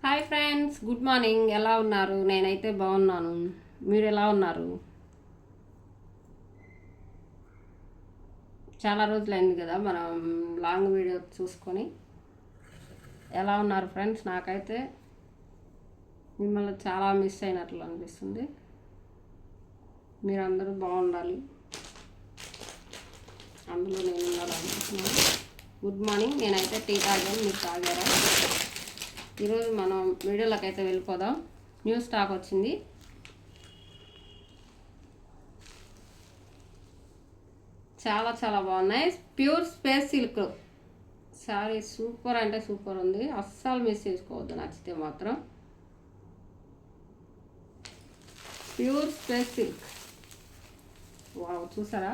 Hi friends, good morning. ఎలా ఉన్నారు? నేనైతే బాగున్నాను. మీరు ఎలా ఉన్నారు? చాలా రోజులైంది కదా మనం లాంగ్ వీడియో చూసుకొని. ఎలా ఉన్నారు ఫ్రెండ్స్? నాకైతే మిమ్మల్ని చాలా మిస్ అయినట్లు అనిపిస్తుంది. మీరందరూ బాగుండాలి, అందులో నేను ఉండాలనుకుంటున్నాను. Good morning. నేనైతే టీ తాగాను, మీరు తాగారా? ఈరోజు మనం వీడియోలోకి అయితే వెళ్ళిపోదాం. న్యూ స్టాక్ వచ్చింది. చాలా చాలా బాగున్నాయి. Pure space silk sorry, super అంటే సూపర్ ఉంది. అస్సలు మిస్ చేసుకోవద్దు, నచ్చితే మాత్రం. ప్యూర్ స్పేస్ సిల్క్, వావ్, చూసారా?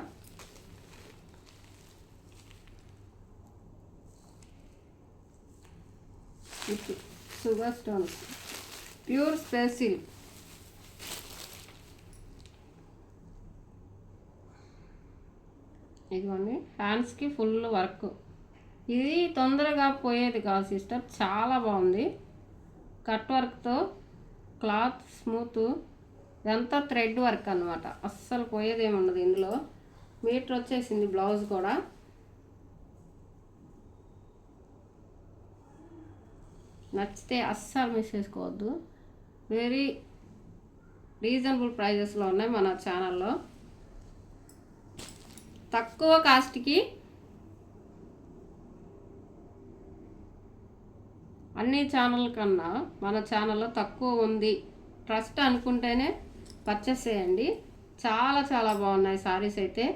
Sugar stones, pure space silk. ఇదిగోండి, హ్యాండ్స్కి ఫుల్ వర్క్. ఇది తొందరగా పోయేది కాదు సిస్టర్, చాలా బాగుంది. కట్ వర్క్తో క్లాత్ స్మూత్, ఇదంతా థ్రెడ్ వర్క్ అనమాట. అస్సలు పోయేదేమి ఉండదు. ఇందులో మీటర్ వచ్చేసింది. బ్లౌజ్ కూడా నచ్చితే అస్సలు మిస్ చేసుకోవద్దు. వెరీ రీజనబుల్ ప్రైజెస్లో ఉన్నాయి మన ఛానల్లో. తక్కువ కాస్ట్కి అన్ని ఛానల్ కన్నా మన ఛానల్లో తక్కువ ఉంది. ట్రస్ట్ అనుకుంటేనే పర్చేస్ చేయండి. చాలా చాలా బాగున్నాయి సారీస్ అయితే.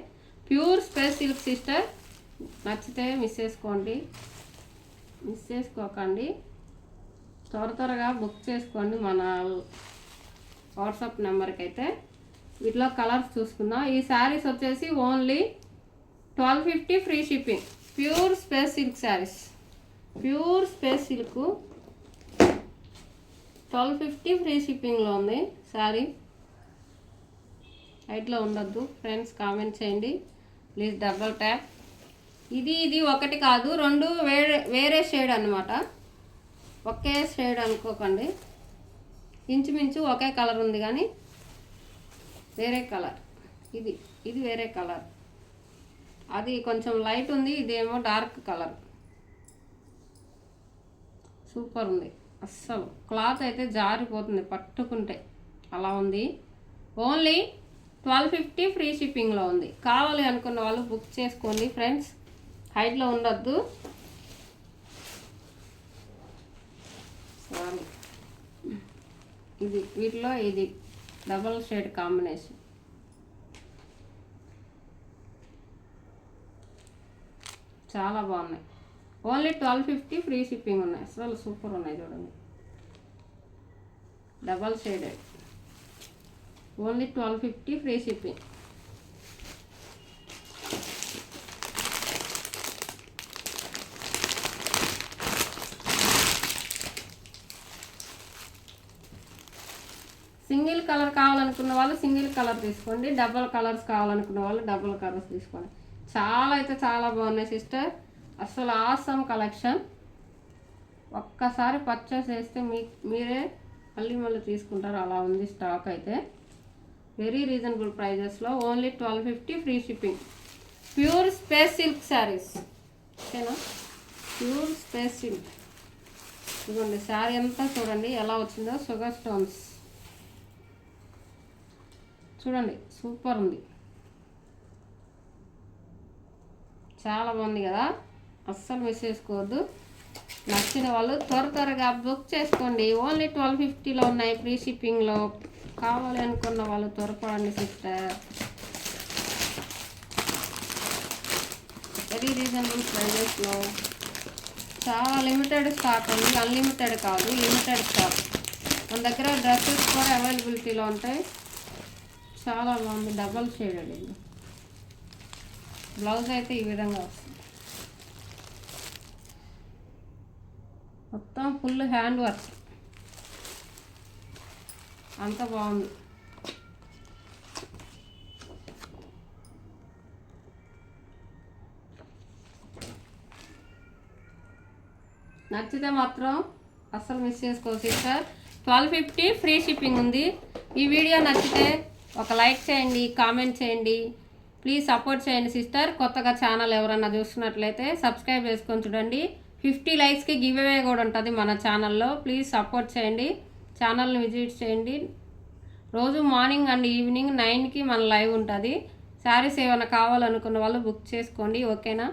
ప్యూర్ స్పేస్ సిల్క్ సిస్టర్, నచ్చితే మిస్ చేసుకోకండి. త్వరగా బుక్ చేసుకోండి మన వాట్సాప్ నెంబర్కి అయితే. వీటిలో కలర్స్ చూసుకుందాం. ఈ శారీస్ వచ్చేసి only 1250 free shipping. Pure space silk saris, pure space silk 1250 free షిప్పింగ్లో ఉంది శారీ. హైట్లో ఉండొద్దు ఫ్రెండ్స్, కామెంట్ చేయండి ప్లీజ్, డబల్ ట్యాప్. ఇది ఒకటి కాదు, రెండు వేరే షేడ్ అనమాట. ఒకే షేడ్ అనుకోకండి, ఇంచుమించు ఒకే కలర్ ఉంది కానీ వేరే కలర్. ఇది వేరే కలర్, అది కొంచెం లైట్ ఉంది, ఇదేమో డార్క్ కలర్. సూపర్ ఉంది. అస్సలు క్లాత్ అయితే జారిపోతుంది పట్టుకుంటే, అలా ఉంది. ఓన్లీ 1250 ఫ్రీ షిప్పింగ్లో ఉంది. కావాలి అనుకున్న వాళ్ళు బుక్ చేసుకోండి ఫ్రెండ్స్, హైట్లో ఉండొద్దు. సారీ, వీటిలో ఇది డబల్ షేడ్ కాంబినేషన్. చాలా బాగున్నాయి. ఓన్లీ 1250 ఫ్రీ షిప్పింగ్ ఉన్నాయి. అసలు సూపర్ ఉన్నాయి. చూడండి, double shaded, only 1250 free shipping. Single colour కావాలనుకున్న వాళ్ళు సింగిల్ కలర్ తీసుకోండి, డబల్ కలర్స్ కావాలనుకున్న వాళ్ళు డబల్ కలర్స్ తీసుకోండి. చాలా అయితే చాలా బాగున్నాయి సిస్టర్, అసలు ఆసమ్ కలెక్షన్. ఒక్కసారి పర్చేస్ చేస్తే మీరే మళ్ళీ తీసుకుంటారు, అలా ఉంది స్టాక్ అయితే. వెరీ రీజనబుల్ ప్రైజెస్లో only 1250 free shipping. Pure space silk saris, ఓకేనా? Pure space silk. ఇదిగోండి శారీ అంతా చూడండి ఎలా వచ్చిందో. షుగర్ స్టోన్స్ చూడండి, సూపర్ ఉంది. చాలా బాగుంది కదా, అస్సలు మిస్ చేసుకోవద్దు. నచ్చిన వాళ్ళు త్వరగా బుక్ చేసుకోండి. ఓన్లీ 1250లో ఉన్నాయి ఫ్రీ షిప్పింగ్లో. కావాలి అనుకున్న వాళ్ళు త్వరపడండి సిస్టర్. వెరీ రీజనబుల్ ప్రైజెస్లో, చాలా లిమిటెడ్ స్టాక్ ఉంది. అన్లిమిటెడ్ కాదు, లిమిటెడ్ స్టాక్. మన దగ్గర డ్రెస్సెస్ కూడా అవైలబిలిటీలో ఉంటాయి. చాలా బాగుంది, డబల్ షేడెడ్. ఇది బ్లౌజ్ అయితే ఈ విధంగా వస్తుంది. మొత్తం ఫుల్ హ్యాండ్ వర్క్, అంత బాగుంది. నచ్చితే మాత్రం అస్సలు మిస్ చేసుకోవచ్చు సిస్టర్. 1250 ఫ్రీ షిప్పింగ్ ఉంది. ఈ వీడియో నచ్చితే ఒక లైక్ చేయండి, కామెంట్ చేయండి, ప్లీజ్ సపోర్ట్ చేయండి సిస్టర్. కొత్తగా ఛానల్ ఎవరన్నా చూస్తున్నట్లయితే సబ్స్క్రైబ్ చేసుకొని చూడండి. 50 లైక్స్కి గివ్ అవే కూడా ఉంటుంది మన ఛానల్లో. ప్లీజ్ సపోర్ట్ చేయండి, ఛానల్ని విజిట్ చేయండి. రోజు మార్నింగ్ అండ్ ఈవినింగ్ 9కి మన లైవ్ ఉంటుంది. శారీస్ ఏమైనా కావాలనుకున్న వాళ్ళు బుక్ చేసుకోండి. ఓకేనా?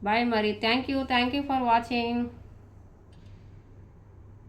బాయ్ మరి. Thank you for watching.